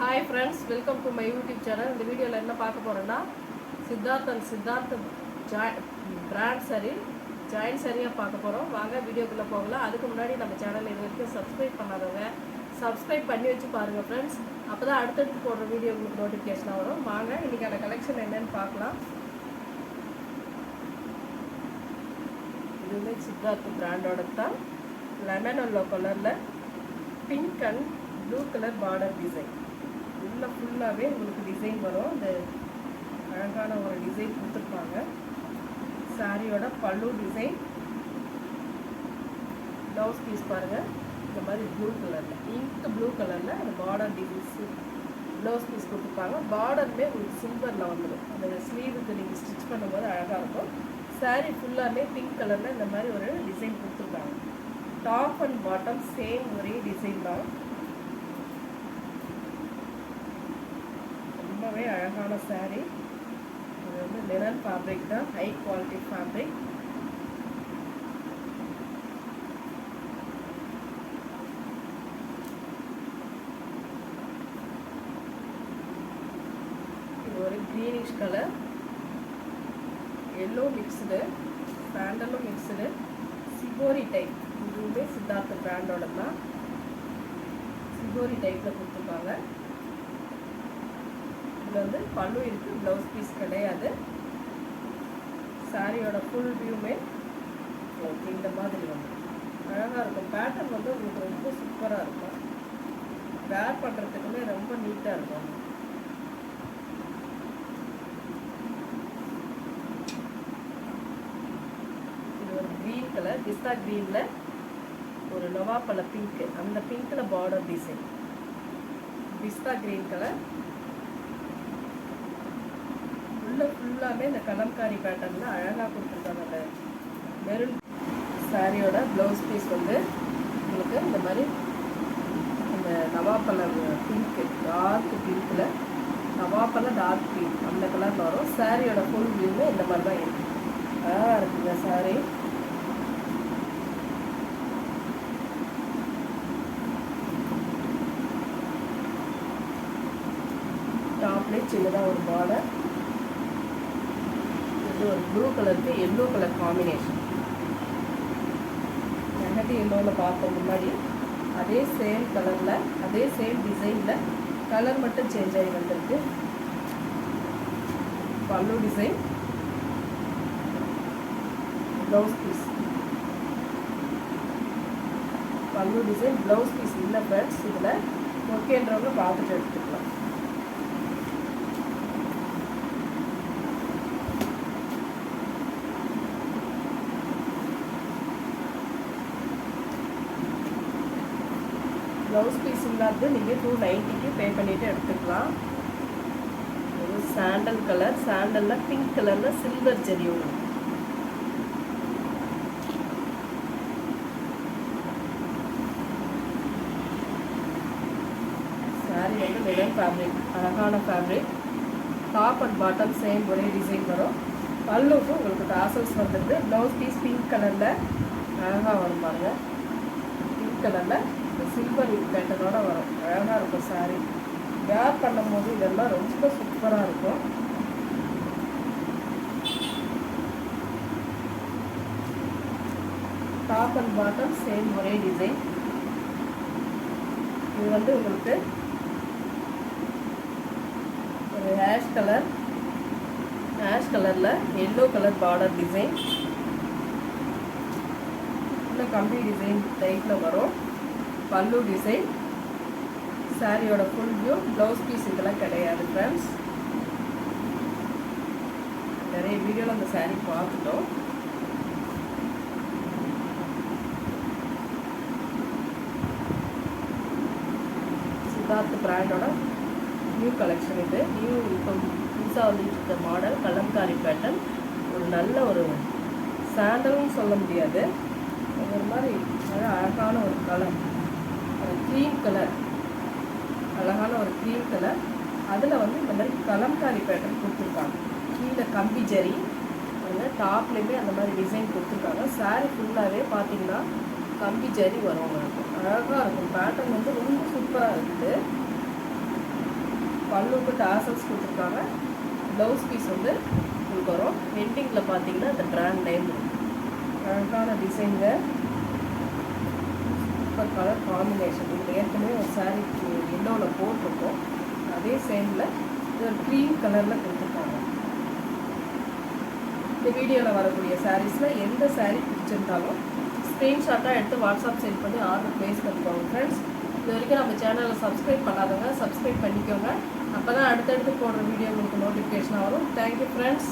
Hi friends, welcome to my YouTube channel. இந்த வீடியோவில் என்ன பார்க்க போகிறோன்னா சித்தார்த் பிராண்ட் சரி ஜாயின் சரியாக பார்க்க போகிறோம். வாங்க வீடியோக்குள்ளே போகலாம். அதுக்கு முன்னாடி நம்ம சேனல் இது வரைக்கும் சப்ஸ்கிரைப் பண்ணாதவங்க சப்ஸ்கிரைப் பண்ணி வச்சு பாருங்கள் ஃப்ரெண்ட்ஸ். அப்போ தான் அடுத்தடுத்து போடுற வீடியோ உங்களுக்கு நோட்டிஃபிகேஷனாக வரும். வாங்க இன்றைக்கான கலெக்ஷன் என்னென்னு பார்க்கலாம். இதுவுமே சித்தார்த் பிராண்டோட தான் லெமன் எல்லோ கலரில் pink and blue colour border design. உள்ள ஃபுல்லாகவே உங்களுக்கு டிசைன் வரும். இந்த அழகான ஒரு டிசைன் கொடுத்துருப்பாங்க. சாரியோட பல்லு டிசைன், ப்ளவுஸ் பீஸ் பாருங்கள் இந்த மாதிரி ப்ளூ கலரில் இங்க் ப்ளூ கலரில் அந்த பார்டர் டிசைன்ஸ் ப்ளவுஸ் பீஸ் கொடுத்துருப்பாங்க. பார்டருமே உங்களுக்கு சில்வரில் வந்துடும். அந்த ஸ்லீவுக்கு நீங்கள் ஸ்டிச் பண்ணும்போது அழகாக இருக்கும். சாரீ ஃபுல்லாகவே பிங்க் கலரில் இந்த மாதிரி ஒரு டிசைன் கொடுத்துருக்காங்க. டாப் அண்ட் பாட்டம் சேம் ஒரே டிசைன் தான். ரொம்பவே அழகான சாரீ. இது வந்து லினன் ஃபேப்ரிக் தான், ஹை குவாலிட்டி ஃபேப்ரிக். இது ஒரு க்ரீனிஷ் கலர், எல்லோ மிக்ஸ்டு, சாண்டலும் மிக்ஸ்டு, சிபோரி டைப். இதுவுமே சித்தார்த் பிராண்டோட தான். சிபோரி டைப்பில் கொடுத்துருப்பாங்க. இதில் வந்து பல்லு இருக்குது, ப்ளவுஸ் பீஸ் கிடையாது. சாரியோட ஃபுல் வியூமே இந்த மாதிரி வந்து அழகாக இருக்கும். பேட்டர்ன் வந்து உங்களுக்கு ரொம்ப சூப்பராக இருக்கும். வேர் பண்ணுறதுக்குமே ரொம்ப நீட்டாக இருக்கும். இது ஒரு க்ரீன் கலர், பிஸ்தா க்ரீனில் ஒரு நவாப்பழ பிங்க்கு, அந்த பிங்க்கில் பார்டர் டிசைன். பிஸ்தா க்ரீன் கலர் உள்ள ஃபுல்லாகவே இந்த கலம்காரி பேட்டர்னில் அழகாக கொடுத்துருக்காங்க. அந்த மெரூன் சாரியோட ப்ளவுஸ் பீஸ் வந்து உங்களுக்கு இந்த மாதிரி அந்த நவாப்பழ பிங்க்கு, டார்க் பிங்க்கில் நவாப்பழ டார்க் பிங்க் அந்த கலரில் வரும். சாரியோட ஃபுல் வியூமே இந்த மாதிரி தான் இருக்குது. அழகாக இருக்குங்க சாரி. டாப்லேயே சின்னதாக ஒரு பார்டர். இது ஒரு ப்ளூ கலருக்கு எல்லோ கலர் காம்பினேஷன். மெஹந்தி எல்லோவில் பார்த்தோம் முன்னாடி. அதே சேம் கலரில் அதே சேம் டிசைனில் கலர் மட்டும் சேஞ்ச் ஆகி வந்திருக்கு. பல்லு டிசைன், ப்ளவுஸ் பீஸ், பல்லு டிசைன், ப்ளவுஸ் பீஸ் இல்லை ஃப்ரெண்ட்ஸ். இதில் ஓகேன்றவங்க பார்த்துட்டு எடுத்துக்கலாம். ப்ளவுஸ் பீஸ் இல்லாத நீங்கள் 290க்கு பே பண்ணிவிட்டு எடுத்துக்கலாம். ஒரு சாண்டல் கலர், சாண்டலில் பிங்க் கலரில் சில்வர் ஜெரி ஒன்று. சாரி வந்து லினன் ஃபேப்ரிக், அழகான fabric. Top and bottom same ஒரே டிசைன் வரும். பல்லுக்கும் உங்களுக்கு டாசல்ஸ் வந்துட்டு. ப்ளவுஸ் பீஸ் பிங்க் கலரில் அழகாக வரும் பாருங்கள். பிங்க் கலரில் சில்வர் பேட்டர்னோட வரும். அழகாக இருக்கும் சாரி. வேர் பண்ணும்போது இதெல்லாம் ரொம்ப சூப்பராக இருக்கும். டாப் அண்ட் பாட்டம் சேம் ஒரே டிசைன். இது வந்து உங்களுக்கு ஒரு ஆஷ் கலரில் எல்லோ கலர் பார்டர் டிசைன். இல்லை கம்பி டிசைன் டைப்பில் வரும். பல்லு டிசைன், சாரியோட ஃபுல் வியூ, ப்ளவுஸ் பீஸ் இதெல்லாம் கிடையாது ஃப்ரெண்ட்ஸ். நிறைய வீடியோவில் அந்த சாரீ பார்த்துட்டோம். சித்தார்த் பிராண்டோட நியூ கலெக்ஷன் இது. நியூ இப்போ புதுசாக வந்துட்டு இருக்க மாடல் கலம்காரி பேட்டர்ன். ஒரு நல்ல ஒரு சாண்டல்னு சொல்ல முடியாது, ஒரு மாதிரி அழகான ஒரு கலர், க்ரீம் கலர், அழகான ஒரு க்ரீம் கலர். அதில் வந்து இந்த மாதிரி கலம்காரி பேட்டர்ன் கொடுத்துருக்காங்க. கீழே கம்பி ஜரி, அந்த டாப்லேயுமே அந்த மாதிரி டிசைன் கொடுத்துருக்காங்க. சாரீ ஃபுல்லாகவே பார்த்தீங்கன்னா கம்பி ஜரி வரும். உங்களுக்கு அழகாக இருக்கும். பேட்டர்ன் வந்து ரொம்ப சூப்பராக இருக்குது. பல்லுக்கு டாசல்ஸ் கொடுத்துருக்காங்க. ப்ளவுஸ் பீஸ் வந்து உங்களுக்கு வரும். எண்டிங்கில் பார்த்தீங்கன்னா அந்த பிராண்ட் நேம் அழகான டிசைனுங்க. Super colour combination. இது ஏற்கனவே ஒரு சாரீக்கு எல்லோவில் போட்டிருக்கோம். அதே சேமில் இது ஒரு க்ரீம் கலரில் கொடுத்துருக்காங்க. இந்த வீடியோவில் வரக்கூடிய சாரீஸில் எந்த சாரீ பிடிச்சிருந்தாலும் ஸ்க்ரீன்ஷாட்டாக எடுத்து வாட்ஸ்அப் சென்ட் பண்ணி ஆர்டர் ப்ளேஸ் பண்ணிக்கோங்க ஃப்ரெண்ட்ஸ். இது வரைக்கும் நம்ம சேனலை சப்ஸ்கிரைப் பண்ணாதவங்க சப்ஸ்கிரைப் பண்ணிக்கோங்க. அப்போ தான் அடுத்தடுத்து போடுற வீடியோ உங்களுக்கு நோட்டிஃபிகேஷனாக வரும். Thank you friends.